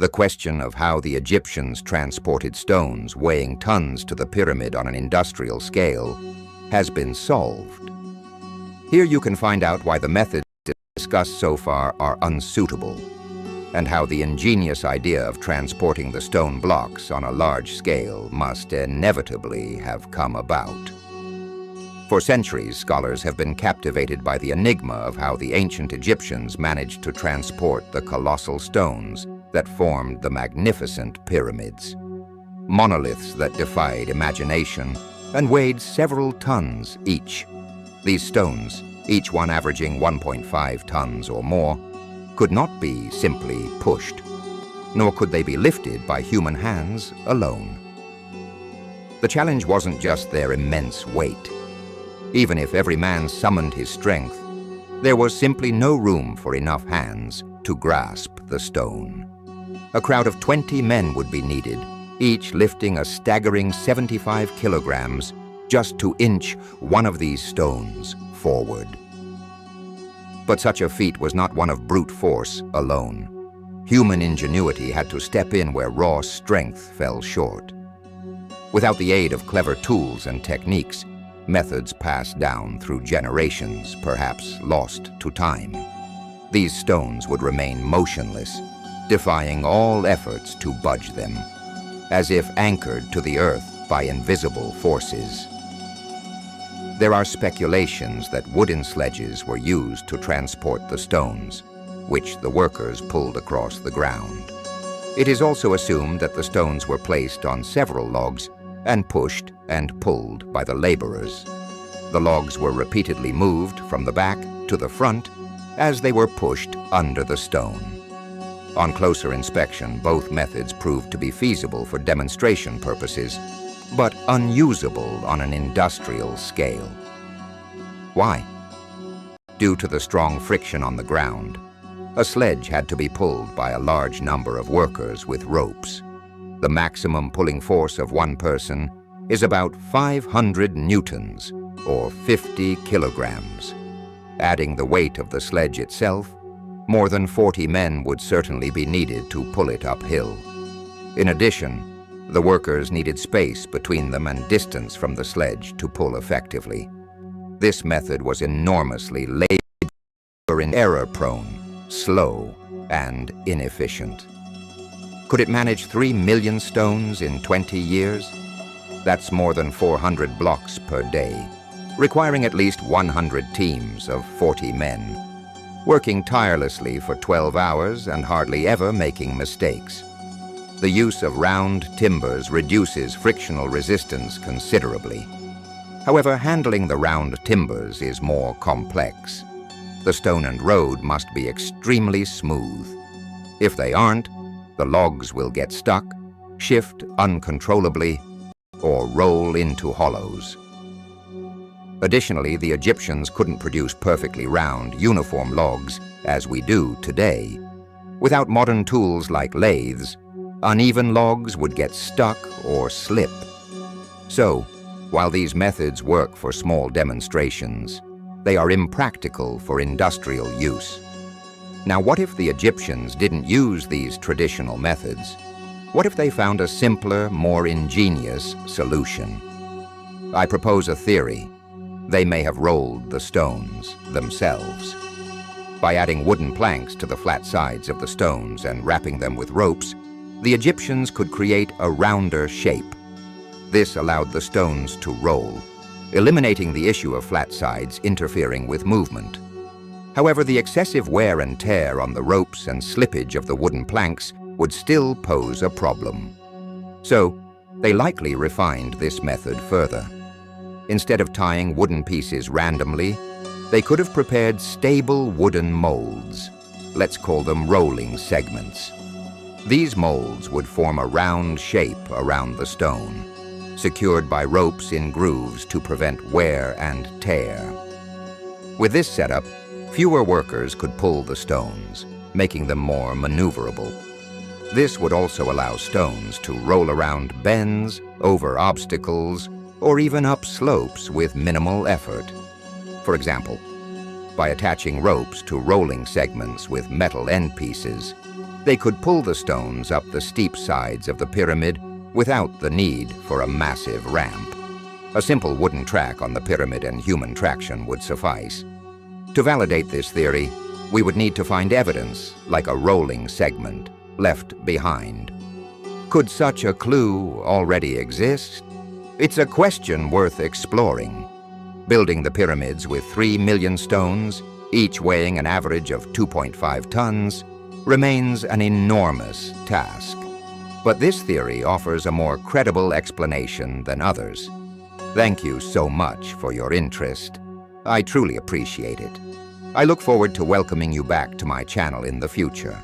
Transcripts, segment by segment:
The question of how the Egyptians transported stones weighing tons to the pyramid on an industrial scale has been solved. Here you can find out why the methods discussed so far are unsuitable, and how the ingenious idea of transporting the stone blocks on a large scale must inevitably have come about. For centuries, scholars have been captivated by the enigma of how the ancient Egyptians managed to transport the colossal stones that formed the magnificent pyramids. Monoliths that defied imagination and weighed several tons each. These stones, each one averaging 1.5 tons or more, could not be simply pushed, nor could they be lifted by human hands alone. The challenge wasn't just their immense weight. Even if every man summoned his strength, there was simply no room for enough hands to grasp the stone. A crowd of 20 men would be needed, each lifting a staggering 75 kilograms just to inch one of these stones forward. But such a feat was not one of brute force alone. Human ingenuity had to step in where raw strength fell short. Without the aid of clever tools and techniques, methods passed down through generations, perhaps lost to time, these stones would remain motionless, defying all efforts to budge them, as if anchored to the earth by invisible forces. There are speculations that wooden sledges were used to transport the stones, which the workers pulled across the ground. It is also assumed that the stones were placed on several logs and pushed and pulled by the laborers. The logs were repeatedly moved from the back to the front as they were pushed under the stone. On closer inspection, both methods proved to be feasible for demonstration purposes, but unusable on an industrial scale. Why? Due to the strong friction on the ground, a sledge had to be pulled by a large number of workers with ropes. The maximum pulling force of one person is about 500 newtons, or 50 kilograms. Adding the weight of the sledge itself, more than 40 men would certainly be needed to pull it uphill. In addition, the workers needed space between them and distance from the sledge to pull effectively. This method was enormously labor and error-prone, slow, and inefficient. Could it manage 3 million stones in 20 years? That's more than 400 blocks per day, requiring at least 100 teams of 40 men, working tirelessly for 12 hours and hardly ever making mistakes. The use of round timbers reduces frictional resistance considerably. However, handling the round timbers is more complex. The stone and road must be extremely smooth. If they aren't, the logs will get stuck, shift uncontrollably, or roll into hollows. Additionally, the Egyptians couldn't produce perfectly round, uniform logs as we do today. Without modern tools like lathes, uneven logs would get stuck or slip. So, while these methods work for small demonstrations, they are impractical for industrial use. Now, what if the Egyptians didn't use these traditional methods? What if they found a simpler, more ingenious solution? I propose a theory. They may have rolled the stones themselves. By adding wooden planks to the flat sides of the stones and wrapping them with ropes, the Egyptians could create a rounder shape. This allowed the stones to roll, eliminating the issue of flat sides interfering with movement. However, the excessive wear and tear on the ropes and slippage of the wooden planks would still pose a problem. So, they likely refined this method further. Instead of tying wooden pieces randomly, they could have prepared stable wooden molds. Let's call them rolling segments. These molds would form a round shape around the stone, secured by ropes in grooves to prevent wear and tear. With this setup, fewer workers could pull the stones, making them more maneuverable. This would also allow stones to roll around bends, over obstacles, or even up slopes with minimal effort. For example, by attaching ropes to rolling segments with metal end pieces, They could pull the stones up the steep sides of the pyramid without the need for a massive ramp. A simple wooden track on the pyramid and human traction would suffice. To validate this theory, we would need to find evidence, like a rolling segment, left behind. Could such a clue already exist? It's a question worth exploring. Building the pyramids with 3 million stones, each weighing an average of 2.5 tons, remains an enormous task. But this theory offers a more credible explanation than others. Thank you so much for your interest. I truly appreciate it. I look forward to welcoming you back to my channel in the future.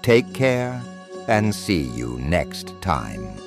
Take care, and see you next time.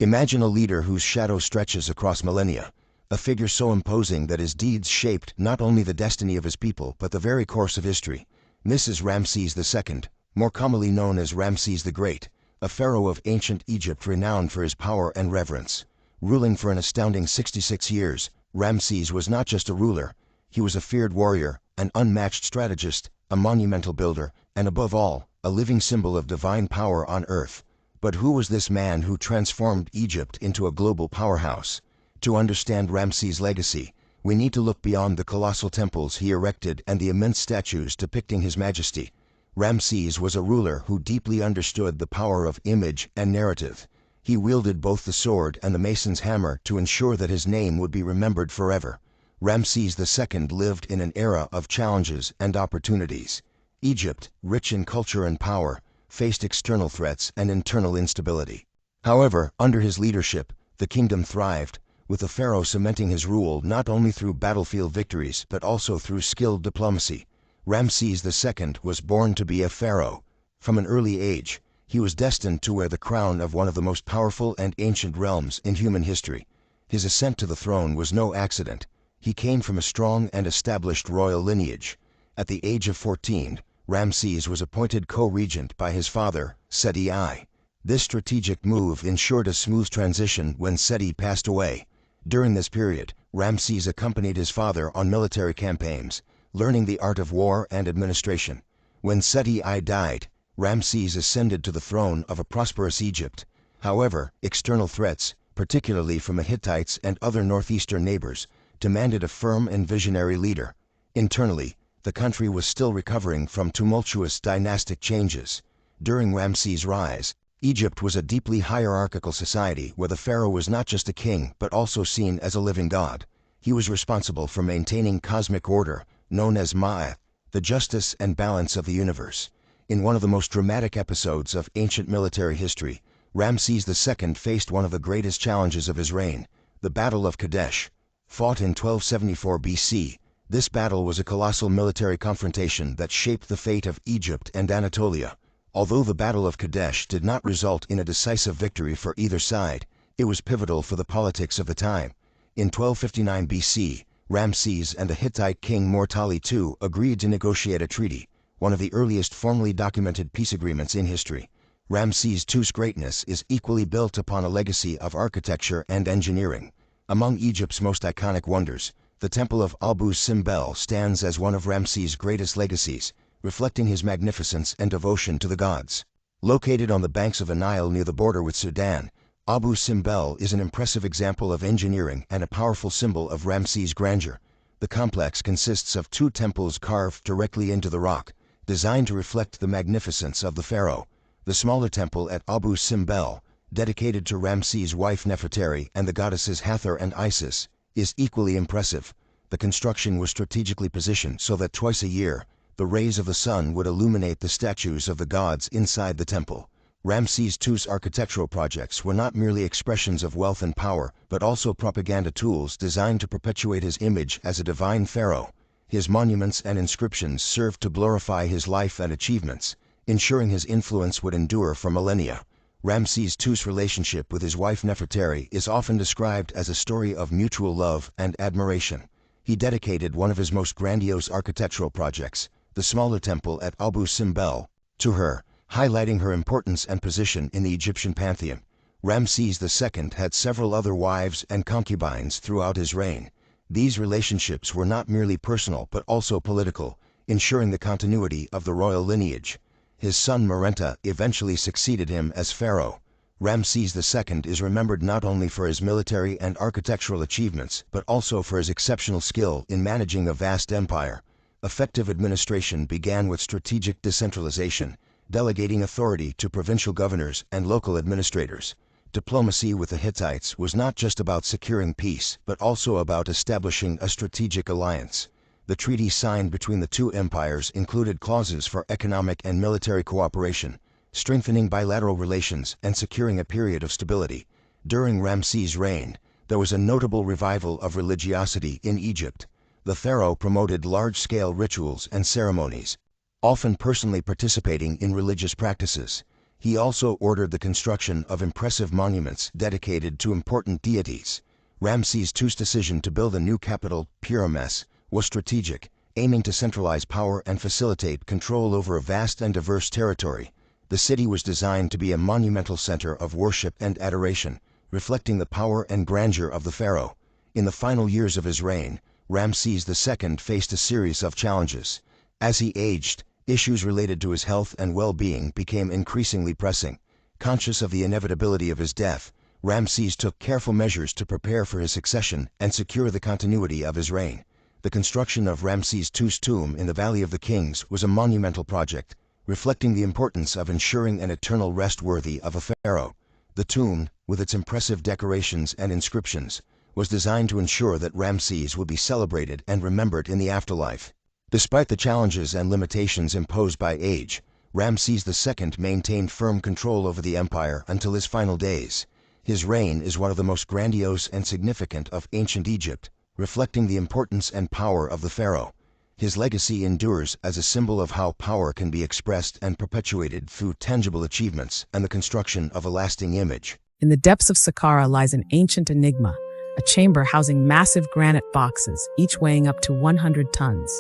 Imagine a leader whose shadow stretches across millennia, a figure so imposing that his deeds shaped not only the destiny of his people but the very course of history. This is Ramses II, more commonly known as Ramses the Great, a pharaoh of ancient Egypt renowned for his power and reverence. Ruling for an astounding 66 years, Ramses was not just a ruler, he was a feared warrior, an unmatched strategist, a monumental builder, and above all, a living symbol of divine power on earth. But who was this man who transformed Egypt into a global powerhouse? To understand Ramses' legacy, we need to look beyond the colossal temples he erected and the immense statues depicting his majesty. Ramses was a ruler who deeply understood the power of image and narrative. He wielded both the sword and the mason's hammer to ensure that his name would be remembered forever. Ramses II lived in an era of challenges and opportunities. Egypt, rich in culture and power, faced external threats and internal instability. However, under his leadership, the kingdom thrived, with the pharaoh cementing his rule not only through battlefield victories but also through skilled diplomacy. Ramses II was born to be a pharaoh. From an early age, he was destined to wear the crown of one of the most powerful and ancient realms in human history. His ascent to the throne was no accident. He came from a strong and established royal lineage. At the age of 14, Ramses was appointed co-regent by his father, Seti I. This strategic move ensured a smooth transition when Seti passed away. During this period, Ramses accompanied his father on military campaigns, learning the art of war and administration. When Seti I died, Ramses ascended to the throne of a prosperous Egypt. However, external threats, particularly from the Hittites and other northeastern neighbors, demanded a firm and visionary leader. Internally, the country was still recovering from tumultuous dynastic changes. During Ramses' rise, Egypt was a deeply hierarchical society where the pharaoh was not just a king but also seen as a living god. He was responsible for maintaining cosmic order, known as Ma'at, the justice and balance of the universe. In one of the most dramatic episodes of ancient military history, Ramses II faced one of the greatest challenges of his reign, the Battle of Kadesh. Fought in 1274 BC, this battle was a colossal military confrontation that shaped the fate of Egypt and Anatolia. Although the Battle of Kadesh did not result in a decisive victory for either side, it was pivotal for the politics of the time. In 1259 BC, Ramses and the Hittite king Mortali II agreed to negotiate a treaty, one of the earliest formally documented peace agreements in history. Ramses II's greatness is equally built upon a legacy of architecture and engineering. Among Egypt's most iconic wonders, the Temple of Abu Simbel stands as one of Ramses' greatest legacies, reflecting his magnificence and devotion to the gods. Located on the banks of the Nile near the border with Sudan, Abu Simbel is an impressive example of engineering and a powerful symbol of Ramses' grandeur. The complex consists of two temples carved directly into the rock, designed to reflect the magnificence of the pharaoh. The smaller temple at Abu Simbel, dedicated to Ramses' wife Nefertari and the goddesses Hathor and Isis, is equally impressive. The construction was strategically positioned so that twice a year, the rays of the sun would illuminate the statues of the gods inside the temple. Ramses II's architectural projects were not merely expressions of wealth and power, but also propaganda tools designed to perpetuate his image as a divine pharaoh. His monuments and inscriptions served to glorify his life and achievements, ensuring his influence would endure for millennia. Ramses II's relationship with his wife Nefertari is often described as a story of mutual love and admiration. He dedicated one of his most grandiose architectural projects, the smaller temple at Abu Simbel, to her, highlighting her importance and position in the Egyptian pantheon. Ramses II had several other wives and concubines throughout his reign. These relationships were not merely personal but also political, ensuring the continuity of the royal lineage. His son Marenta eventually succeeded him as pharaoh. Ramses II is remembered not only for his military and architectural achievements, but also for his exceptional skill in managing a vast empire. Effective administration began with strategic decentralization, delegating authority to provincial governors and local administrators. Diplomacy with the Hittites was not just about securing peace, but also about establishing a strategic alliance. The treaties signed between the two empires included clauses for economic and military cooperation, strengthening bilateral relations and securing a period of stability. During Ramses' reign, there was a notable revival of religiosity in Egypt. The pharaoh promoted large-scale rituals and ceremonies, often personally participating in religious practices. He also ordered the construction of impressive monuments dedicated to important deities. Ramses II's decision to build a new capital, Pyramus, was strategic, aiming to centralize power and facilitate control over a vast and diverse territory. The city was designed to be a monumental center of worship and adoration, reflecting the power and grandeur of the pharaoh. In the final years of his reign, Ramses II faced a series of challenges. As he aged, issues related to his health and well-being became increasingly pressing. Conscious of the inevitability of his death, Ramses took careful measures to prepare for his succession and secure the continuity of his reign. The construction of Ramses II's tomb in the Valley of the Kings was a monumental project, reflecting the importance of ensuring an eternal rest worthy of a pharaoh. The tomb, with its impressive decorations and inscriptions, was designed to ensure that Ramses would be celebrated and remembered in the afterlife. Despite the challenges and limitations imposed by age, Ramses II maintained firm control over the empire until his final days. His reign is one of the most grandiose and significant of ancient Egypt, reflecting the importance and power of the pharaoh. His legacy endures as a symbol of how power can be expressed and perpetuated through tangible achievements and the construction of a lasting image. In the depths of Saqqara lies an ancient enigma, a chamber housing massive granite boxes, each weighing up to 100 tons.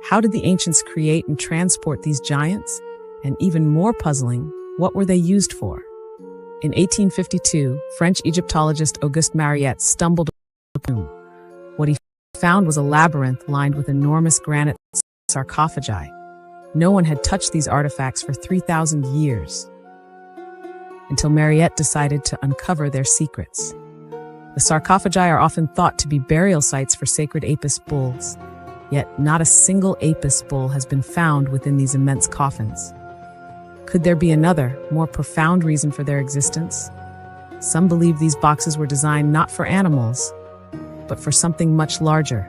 How did the ancients create and transport these giants? And even more puzzling, what were they used for? In 1852, French Egyptologist Auguste Mariette stumbled upon a tomb. What he found was a labyrinth lined with enormous granite sarcophagi. No one had touched these artifacts for 3,000 years, until Mariette decided to uncover their secrets. The sarcophagi are often thought to be burial sites for sacred Apis bulls, yet not a single Apis bull has been found within these immense coffins. Could there be another, more profound reason for their existence? Some believe these boxes were designed not for animals, but for something much larger,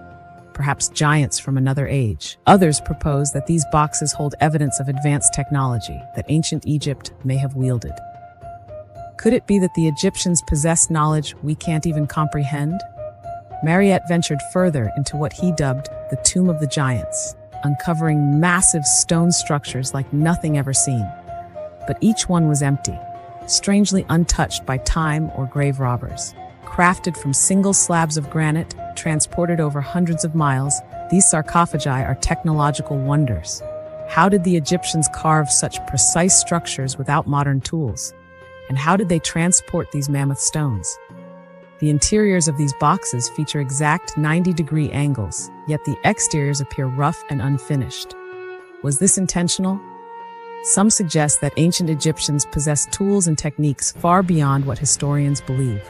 perhaps giants from another age. Others propose that these boxes hold evidence of advanced technology that ancient Egypt may have wielded. Could it be that the Egyptians possessed knowledge we can't even comprehend? Mariette ventured further into what he dubbed the Tomb of the Giants, uncovering massive stone structures like nothing ever seen. But each one was empty, strangely untouched by time or grave robbers. Crafted from single slabs of granite, transported over hundreds of miles, these sarcophagi are technological wonders. How did the Egyptians carve such precise structures without modern tools? And how did they transport these mammoth stones? The interiors of these boxes feature exact 90-degree angles, yet the exteriors appear rough and unfinished. Was this intentional? Some suggest that ancient Egyptians possessed tools and techniques far beyond what historians believe.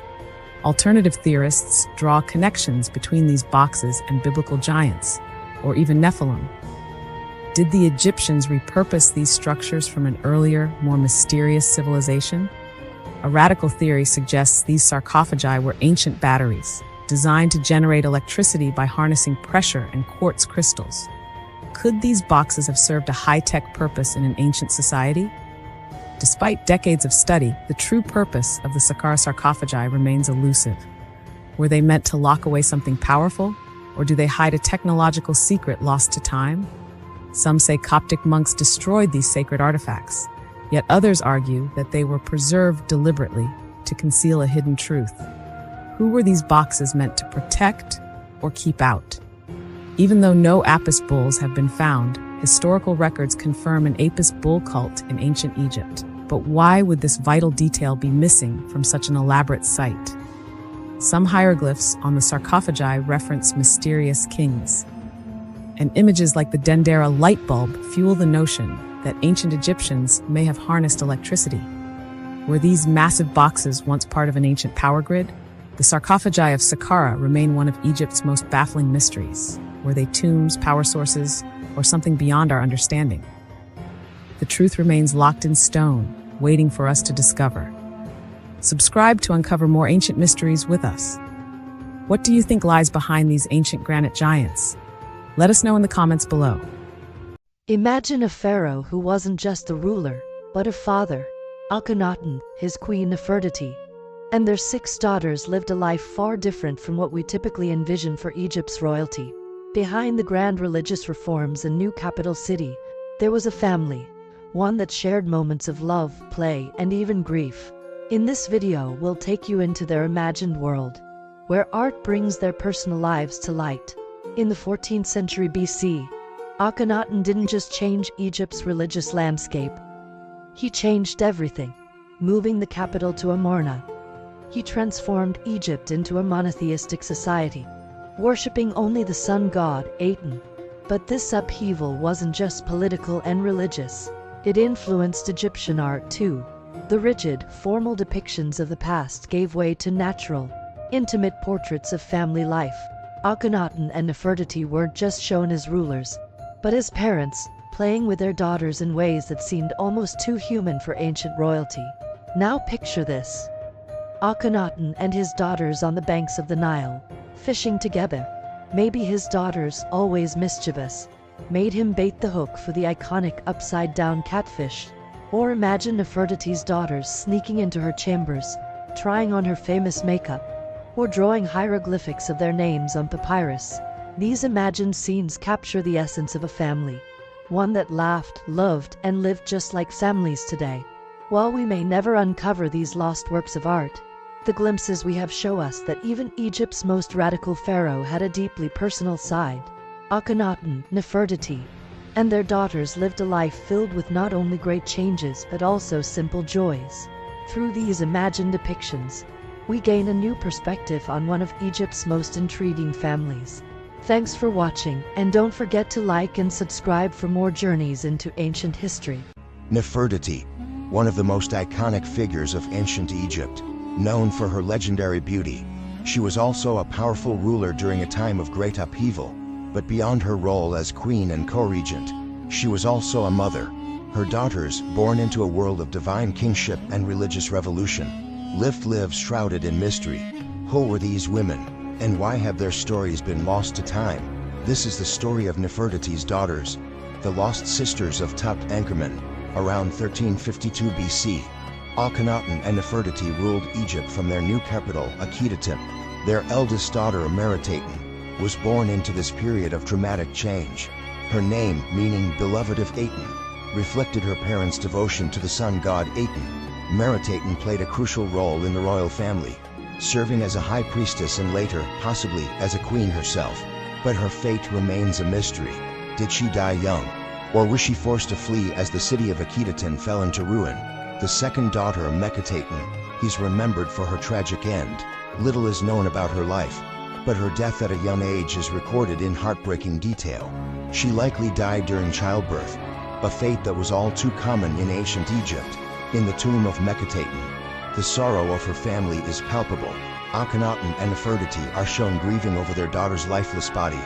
Alternative theorists draw connections between these boxes and biblical giants, or even Nephilim. Did the Egyptians repurpose these structures from an earlier, more mysterious civilization? A radical theory suggests these sarcophagi were ancient batteries, designed to generate electricity by harnessing pressure and quartz crystals. Could these boxes have served a high-tech purpose in an ancient society? Despite decades of study, the true purpose of the Saqqara sarcophagi remains elusive. Were they meant to lock away something powerful, or do they hide a technological secret lost to time? Some say Coptic monks destroyed these sacred artifacts, yet others argue that they were preserved deliberately to conceal a hidden truth. Who were these boxes meant to protect or keep out? Even though no Apis bulls have been found, historical records confirm an Apis bull cult in ancient Egypt. But why would this vital detail be missing from such an elaborate site? Some hieroglyphs on the sarcophagi reference mysterious kings, and images like the Dendera light bulb fuel the notion that ancient Egyptians may have harnessed electricity. Were these massive boxes once part of an ancient power grid? The sarcophagi of Saqqara remain one of Egypt's most baffling mysteries. Were they tombs, power sources, or something beyond our understanding? The truth remains locked in stone, waiting for us to discover. Subscribe to uncover more ancient mysteries with us. What do you think lies behind these ancient granite giants? Let us know in the comments below. Imagine a pharaoh who wasn't just a ruler, but a father. Akhenaten, his queen Nefertiti, and their 6 daughters lived a life far different from what we typically envision for Egypt's royalty. Behind the grand religious reforms and new capital city, there was a family, one that shared moments of love, play, and even grief. In this video, we'll take you into their imagined world, where art brings their personal lives to light. In the 14th century BC, Akhenaten didn't just change Egypt's religious landscape. He changed everything, moving the capital to Amarna. He transformed Egypt into a monotheistic society, worshipping only the sun god, Aten. But this upheaval wasn't just political and religious. It influenced Egyptian art too. The rigid, formal depictions of the past gave way to natural, intimate portraits of family life. Akhenaten and Nefertiti weren't just shown as rulers, but as parents, playing with their daughters in ways that seemed almost too human for ancient royalty. Now picture this: Akhenaten and his daughters on the banks of the Nile, fishing together. Maybe his daughters, always mischievous, made him bait the hook for the iconic upside-down catfish. Or imagine Nefertiti's daughters sneaking into her chambers, trying on her famous makeup, or drawing hieroglyphics of their names on papyrus. These imagined scenes capture the essence of a family, one that laughed, loved, and lived just like families today. While we may never uncover these lost works of art, the glimpses we have show us that even Egypt's most radical pharaoh had a deeply personal side. Akhenaten, Nefertiti, and their daughters lived a life filled with not only great changes but also simple joys. Through these imagined depictions, we gain a new perspective on one of Egypt's most intriguing families. Thanks for watching, and don't forget to like and subscribe for more journeys into ancient history. Nefertiti, one of the most iconic figures of ancient Egypt, known for her legendary beauty. She was also a powerful ruler during a time of great upheaval, but beyond her role as queen and co-regent, she was also a mother. Her daughters, born into a world of divine kingship and religious revolution, lived lives shrouded in mystery. Who were these women, and why have their stories been lost to time? This is the story of Nefertiti's daughters, the lost sisters of Tutankhamun. Around 1352 BC, Akhenaten and Nefertiti ruled Egypt from their new capital, Akhetaten. Their eldest daughter, Merentaten, was born into this period of dramatic change. Her name, meaning beloved of Aten, reflected her parents' devotion to the sun god Aten. Merentaten played a crucial role in the royal family, serving as a high priestess and later, possibly, as a queen herself. But her fate remains a mystery. Did she die young? Or was she forced to flee as the city of Akhetaten fell into ruin? The second daughter, Mekhetaten, is remembered for her tragic end. Little is known about her life, but her death at a young age is recorded in heartbreaking detail. She likely died during childbirth, a fate that was all too common in ancient Egypt. In the tomb of Mekhetaten, the sorrow of her family is palpable. Akhenaten and Nefertiti are shown grieving over their daughter's lifeless body,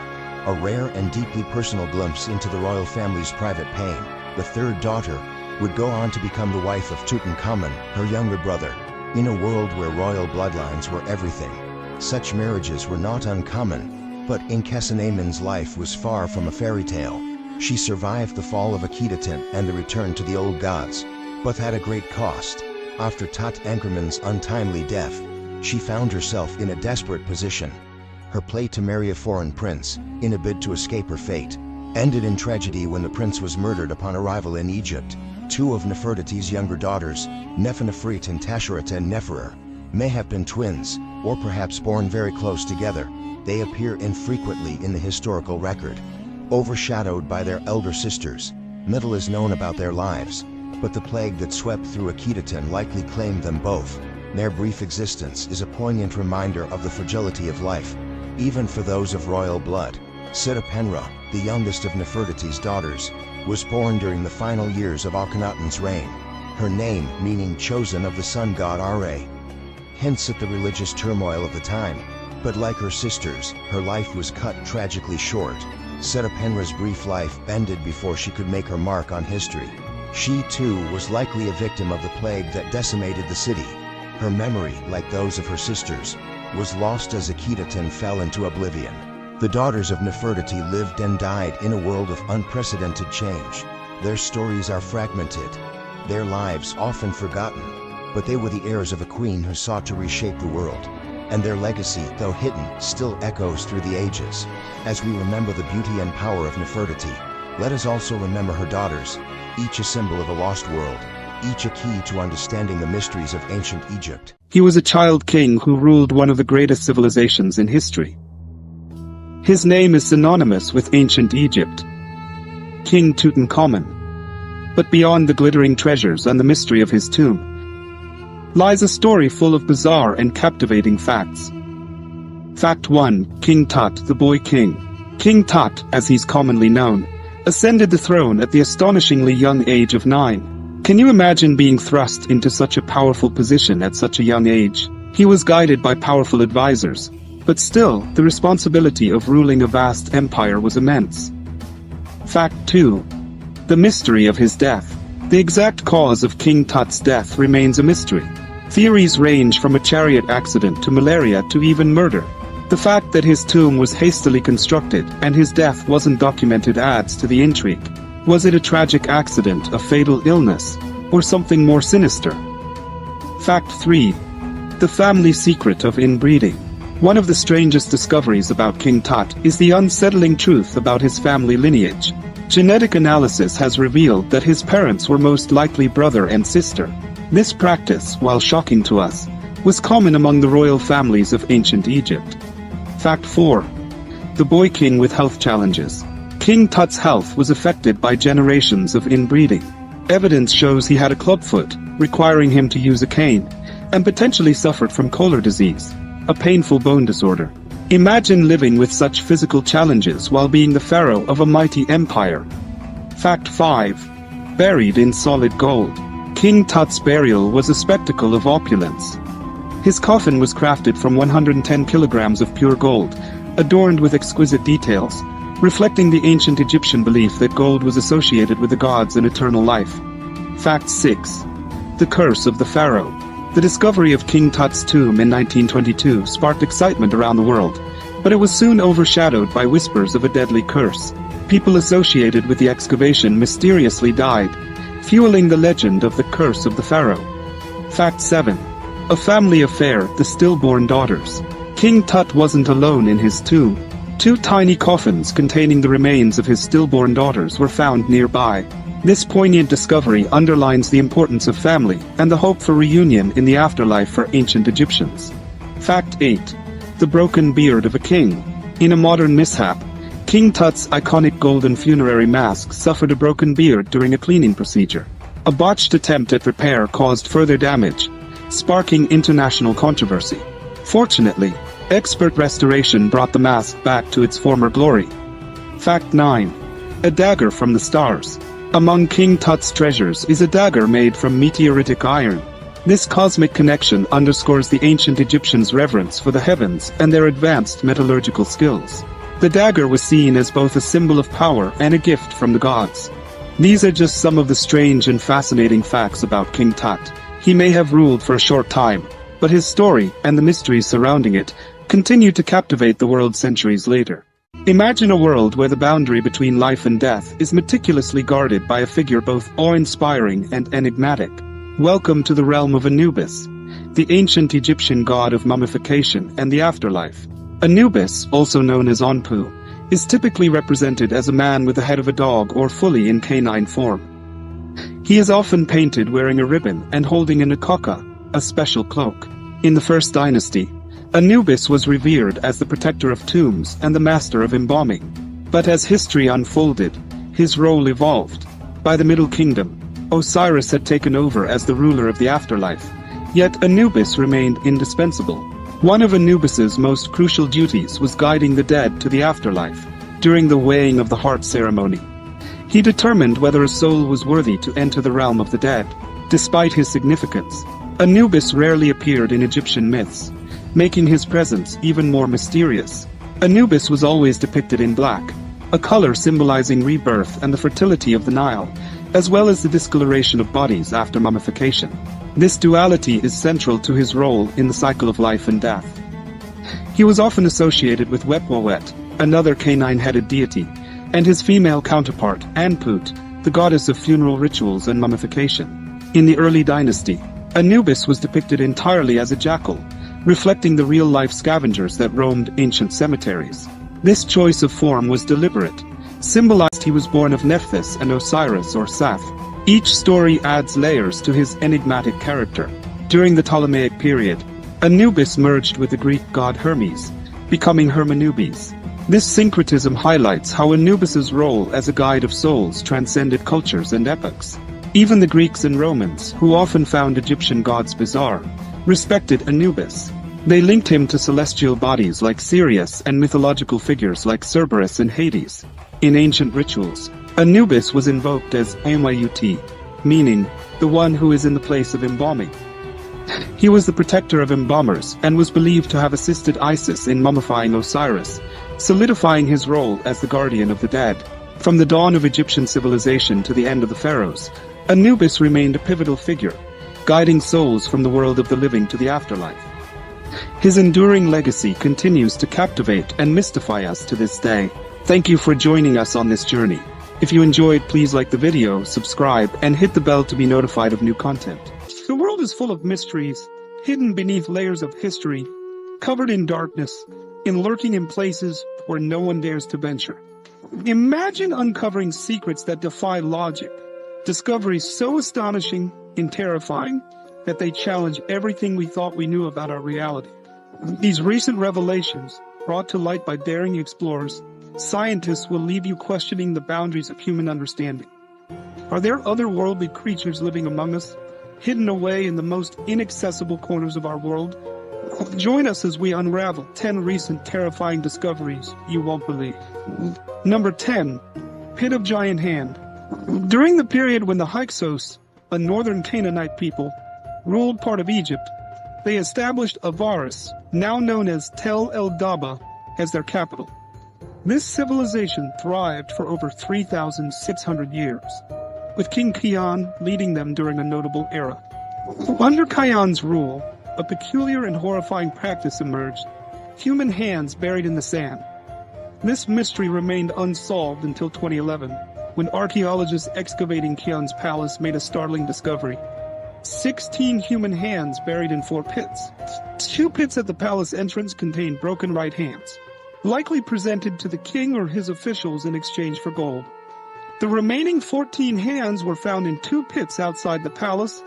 a rare and deeply personal glimpse into the royal family's private pain. The third daughter would go on to become the wife of Tutankhamun, her younger brother. In a world where royal bloodlines were everything, such marriages were not uncommon. But Nkhesenamen's life was far from a fairy tale. She survived the fall of Akhetaten and the return to the old gods, but at a great cost. After Tutankhamun's untimely death, she found herself in a desperate position. Her play to marry a foreign prince, in a bid to escape her fate, ended in tragedy when the prince was murdered upon arrival in Egypt. Two of Nefertiti's younger daughters, Nefertiti and Tasheret and Neferer, may have been twins, or perhaps born very close together. They appear infrequently in the historical record. Overshadowed by their elder sisters, little is known about their lives. but the plague that swept through Akhetaten likely claimed them both. Their brief existence is a poignant reminder of the fragility of life, even for those of royal blood. Setapenra, the youngest of Nefertiti's daughters, was born during the final years of Akhenaten's reign. Her name, meaning chosen of the sun god Are, hints at the religious turmoil of the time, but like her sisters, her life was cut tragically short. Setapenra's brief life ended before she could make her mark on history. She, too, was likely a victim of the plague that decimated the city. Her memory, like those of her sisters, was lost as Akhetaten fell into oblivion. The daughters of Nefertiti lived and died in a world of unprecedented change. Their stories are fragmented, their lives often forgotten, but they were the heirs of a queen who sought to reshape the world. And their legacy, though hidden, still echoes through the ages. As we remember the beauty and power of Nefertiti, let us also remember her daughters, each a symbol of a lost world, each a key to understanding the mysteries of ancient Egypt. He was a child king who ruled one of the greatest civilizations in history. His name is synonymous with ancient Egypt, King Tutankhamun. But beyond the glittering treasures and the mystery of his tomb, lies a story full of bizarre and captivating facts. Fact 1. King Tut, the boy king. King Tut, as he's commonly known, ascended the throne at the astonishingly young age of 9. Can you imagine being thrust into such a powerful position at such a young age? He was guided by powerful advisors, but still, the responsibility of ruling a vast empire was immense. Fact 2. The mystery of his death. The exact cause of King Tut's death remains a mystery. Theories range from a chariot accident to malaria to even murder. The fact that his tomb was hastily constructed and his death wasn't documented adds to the intrigue. Was it a tragic accident, a fatal illness, or something more sinister? Fact 3. The family secret of inbreeding. One of the strangest discoveries about King Tut is the unsettling truth about his family lineage. Genetic analysis has revealed that his parents were most likely brother and sister. This practice, while shocking to us, was common among the royal families of ancient Egypt. Fact 4. The boy king with health challenges. King Tut's health was affected by generations of inbreeding. Evidence shows he had a clubfoot, requiring him to use a cane, and potentially suffered from Kolar disease, a painful bone disorder. Imagine living with such physical challenges while being the pharaoh of a mighty empire. Fact 5. Buried in solid gold. King Tut's burial was a spectacle of opulence. His coffin was crafted from 110 kilograms of pure gold, adorned with exquisite details, reflecting the ancient Egyptian belief that gold was associated with the gods and eternal life. Fact 6. The curse of the pharaoh. The discovery of King Tut's tomb in 1922 sparked excitement around the world, but it was soon overshadowed by whispers of a deadly curse. People associated with the excavation mysteriously died, fueling the legend of the curse of the pharaoh. Fact 7. A family affair, the stillborn daughters. King Tut wasn't alone in his tomb. 2 tiny coffins containing the remains of his stillborn daughters were found nearby. This poignant discovery underlines the importance of family and the hope for reunion in the afterlife for ancient Egyptians. Fact 8. The broken beard of a king. In a modern mishap, King Tut's iconic golden funerary mask suffered a broken beard during a cleaning procedure. A botched attempt at repair caused further damage, sparking international controversy. Fortunately, expert restoration brought the mask back to its former glory. Fact 9. A dagger from the stars. Among King Tut's treasures is a dagger made from meteoritic iron. This cosmic connection underscores the ancient Egyptians' reverence for the heavens and their advanced metallurgical skills. The dagger was seen as both a symbol of power and a gift from the gods. These are just some of the strange and fascinating facts about King Tut. He may have ruled for a short time, but his story and the mysteries surrounding it continue to captivate the world centuries later. Imagine a world where the boundary between life and death is meticulously guarded by a figure both awe-inspiring and enigmatic. Welcome to the realm of Anubis, the ancient Egyptian god of mummification and the afterlife. Anubis, also known as Anpu, is typically represented as a man with the head of a dog or fully in canine form. He is often painted wearing a ribbon and holding an akaka, a special cloak. In the First Dynasty, Anubis was revered as the protector of tombs and the master of embalming. But as history unfolded, his role evolved. By the Middle Kingdom, Osiris had taken over as the ruler of the afterlife. Yet Anubis remained indispensable. One of Anubis's most crucial duties was guiding the dead to the afterlife during the weighing of the heart ceremony. He determined whether a soul was worthy to enter the realm of the dead. Despite his significance, Anubis rarely appeared in Egyptian myths, making his presence even more mysterious. Anubis was always depicted in black, a color symbolizing rebirth and the fertility of the Nile, as well as the discoloration of bodies after mummification. This duality is central to his role in the cycle of life and death. He was often associated with Wetwawet, another canine-headed deity, and his female counterpart, Anput, the goddess of funeral rituals and mummification. In the early dynasty, Anubis was depicted entirely as a jackal, reflecting the real-life scavengers that roamed ancient cemeteries. This choice of form was deliberate, symbolized he was born of Nephthys and Osiris or Seth. Each story adds layers to his enigmatic character. During the Ptolemaic period, Anubis merged with the Greek god Hermes, becoming Hermanubis. This syncretism highlights how Anubis's role as a guide of souls transcended cultures and epochs. Even the Greeks and Romans, who often found Egyptian gods bizarre, respected Anubis. They linked him to celestial bodies like Sirius and mythological figures like Cerberus and Hades. In ancient rituals, Anubis was invoked as Amayut, meaning the one who is in the place of embalming. He was the protector of embalmers and was believed to have assisted Isis in mummifying Osiris, solidifying his role as the guardian of the dead. From the dawn of Egyptian civilization to the end of the pharaohs, Anubis remained a pivotal figure, guiding souls from the world of the living to the afterlife. His enduring legacy continues to captivate and mystify us to this day. Thank you for joining us on this journey. If you enjoyed, please like the video, subscribe, and hit the bell to be notified of new content. The world is full of mysteries, hidden beneath layers of history, covered in darkness, and lurking in places where no one dares to venture. Imagine uncovering secrets that defy logic, discoveries so astonishing and terrifying that they challenge everything we thought we knew about our reality. These recent revelations, brought to light by daring explorers, scientists will leave you questioning the boundaries of human understanding. Are there otherworldly creatures living among us, hidden away in the most inaccessible corners of our world? Join us as we unravel 10 recent terrifying discoveries you won't believe. Number 10. Pit of Giant Hand. During the period when the Hyksos, a northern Canaanite people, ruled part of Egypt, they established Avaris, now known as Tel el-Daba, as their capital. This civilization thrived for over 3,600 years, with King Kian leading them during a notable era. Under Kian's rule, a peculiar and horrifying practice emerged: human hands buried in the sand. This mystery remained unsolved until 2011, when archaeologists excavating Kian's palace made a startling discovery: 16 human hands buried in 4 pits. 2 pits at the palace entrance contained broken right hands, likely presented to the king or his officials in exchange for gold. The remaining 14 hands were found in 2 pits outside the palace,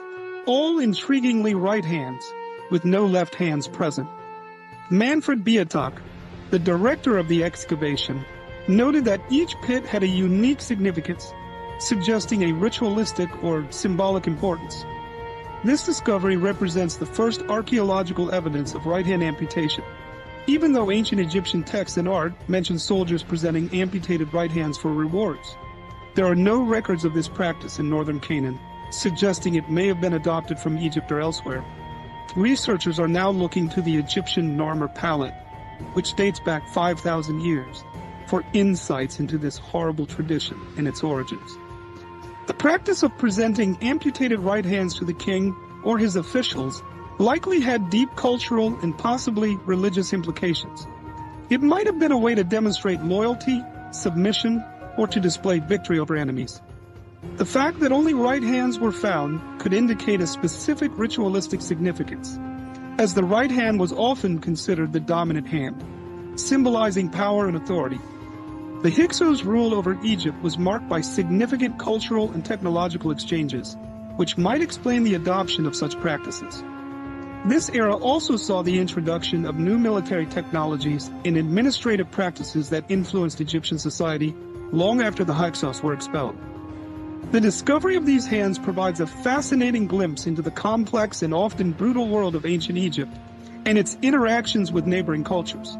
all intriguingly right hands, with no left hands present. Manfred Beatak, the director of the excavation, noted that each pit had a unique significance, suggesting a ritualistic or symbolic importance. This discovery represents the first archaeological evidence of right-hand amputation, even though ancient Egyptian texts and art mention soldiers presenting amputated right hands for rewards. There are no records of this practice in northern Canaan, suggesting it may have been adopted from Egypt or elsewhere. Researchers are now looking to the Egyptian Narmer palette, which dates back 5,000 years, for insights into this horrible tradition and its origins. The practice of presenting amputated right hands to the king or his officials likely had deep cultural and possibly religious implications. It might have been a way to demonstrate loyalty, submission, or to display victory over enemies. The fact that only right hands were found could indicate a specific ritualistic significance, as the right hand was often considered the dominant hand, symbolizing power and authority. The Hyksos' rule over Egypt was marked by significant cultural and technological exchanges, which might explain the adoption of such practices. This era also saw the introduction of new military technologies and administrative practices that influenced Egyptian society long after the Hyksos were expelled. The discovery of these hands provides a fascinating glimpse into the complex and often brutal world of ancient Egypt and its interactions with neighboring cultures.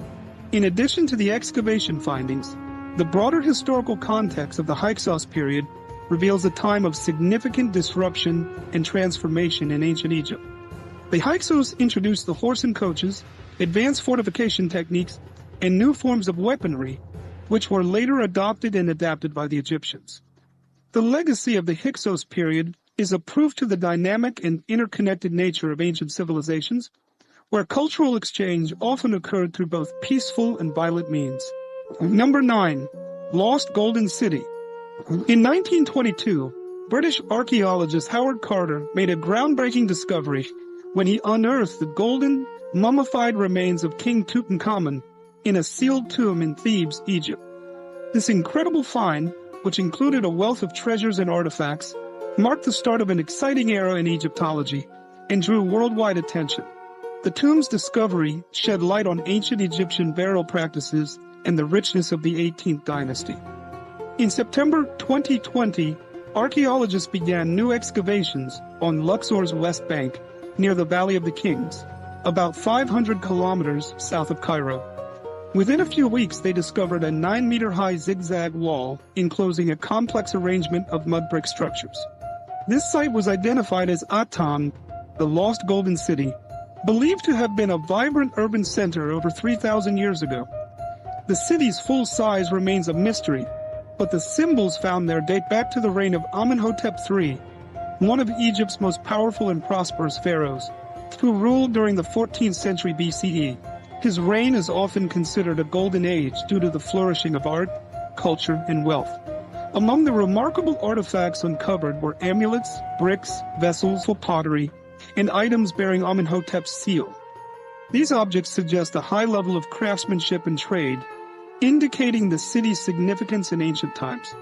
In addition to the excavation findings, the broader historical context of the Hyksos period reveals a time of significant disruption and transformation in ancient Egypt. The Hyksos introduced the horse and coaches, advanced fortification techniques, and new forms of weaponry, which were later adopted and adapted by the Egyptians. The legacy of the Hyksos period is a proof to the dynamic and interconnected nature of ancient civilizations, where cultural exchange often occurred through both peaceful and violent means. Number 9. Lost Golden City. In 1922, British archaeologist Howard Carter made a groundbreaking discovery when he unearthed the golden, mummified remains of King Tutankhamun in a sealed tomb in Thebes, Egypt. This incredible find, which included a wealth of treasures and artifacts, marked the start of an exciting era in Egyptology and drew worldwide attention. The tomb's discovery shed light on ancient Egyptian burial practices and the richness of the 18th dynasty. In September 2020, archaeologists began new excavations on Luxor's west bank near the Valley of the Kings, about 500 kilometers south of Cairo. Within a few weeks, they discovered a 9-meter-high zigzag wall enclosing a complex arrangement of mud brick structures. This site was identified as Aton, the Lost Golden City, believed to have been a vibrant urban center over 3,000 years ago. The city's full size remains a mystery, but the symbols found there date back to the reign of Amenhotep III, one of Egypt's most powerful and prosperous pharaohs, who ruled during the 14th century BCE. His reign is often considered a golden age due to the flourishing of art, culture, and wealth. Among the remarkable artifacts uncovered were amulets, bricks, vessels, pottery, and items bearing Amenhotep's seal. These objects suggest a high level of craftsmanship and trade, indicating the city's significance in ancient times.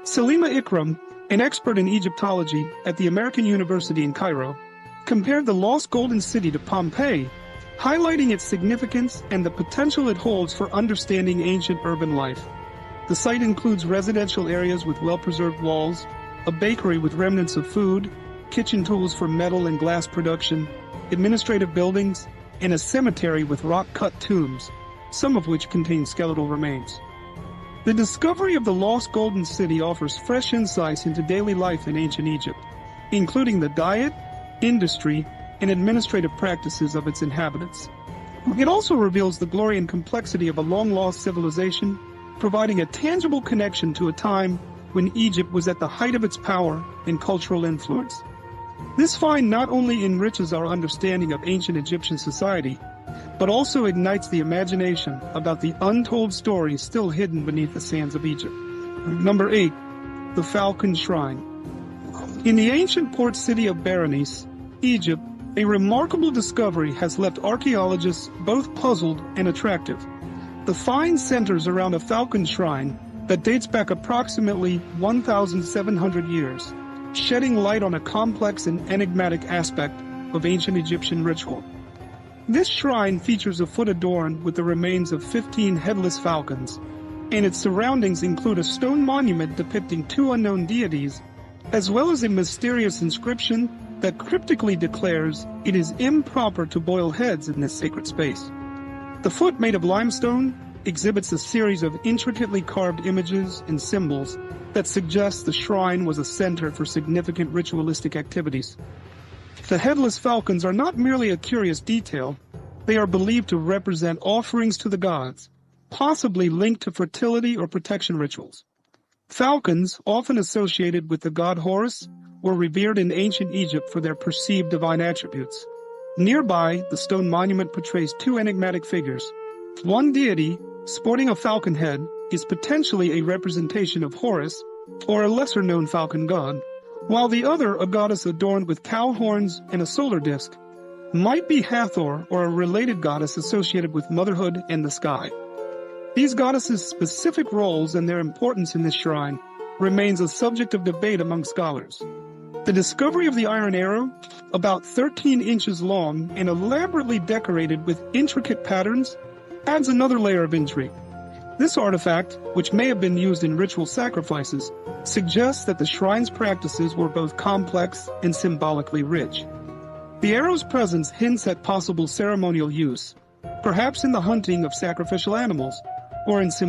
Salima Ikram, an expert in Egyptology at the American University in Cairo, compared the Lost Golden City to Pompeii, highlighting its significance and the potential it holds for understanding ancient urban life. The site includes residential areas with well-preserved walls, a bakery with remnants of food, kitchen tools for metal and glass production, administrative buildings, and a cemetery with rock-cut tombs, some of which contain skeletal remains. The discovery of the Lost Golden City offers fresh insights into daily life in ancient Egypt, including the diet, industry, and administrative practices of its inhabitants. It also reveals the glory and complexity of a long-lost civilization, providing a tangible connection to a time when Egypt was at the height of its power and cultural influence. This find not only enriches our understanding of ancient Egyptian society, but also ignites the imagination about the untold stories still hidden beneath the sands of Egypt. Number 8. The Falcon Shrine. In the ancient port city of Berenice, Egypt, a remarkable discovery has left archaeologists both puzzled and attractive. The find centers around a falcon shrine that dates back approximately 1,700 years, shedding light on a complex and enigmatic aspect of ancient Egyptian ritual. This shrine features a foot adorned with the remains of 15 headless falcons, and its surroundings include a stone monument depicting 2 unknown deities, as well as a mysterious inscription that cryptically declares it is improper to boil heads in this sacred space. The foot, made of limestone, exhibits a series of intricately carved images and symbols that suggest the shrine was a center for significant ritualistic activities. The headless falcons are not merely a curious detail, they are believed to represent offerings to the gods, possibly linked to fertility or protection rituals. Falcons, often associated with the god Horus, were revered in ancient Egypt for their perceived divine attributes. Nearby, the stone monument portrays 2 enigmatic figures. One deity, sporting a falcon head, is potentially a representation of Horus, or a lesser-known falcon god, while the other, a goddess adorned with cow horns and a solar disk, might be Hathor or a related goddess associated with motherhood and the sky. These goddesses' specific roles and their importance in this shrine remains a subject of debate among scholars. The discovery of the iron arrow, about 13 inches long and elaborately decorated with intricate patterns, adds another layer of intrigue. This artifact, which may have been used in ritual sacrifices, suggests that the shrine's practices were both complex and symbolically rich. The arrow's presence hints at possible ceremonial use, perhaps in the hunting of sacrificial animals or in symbolic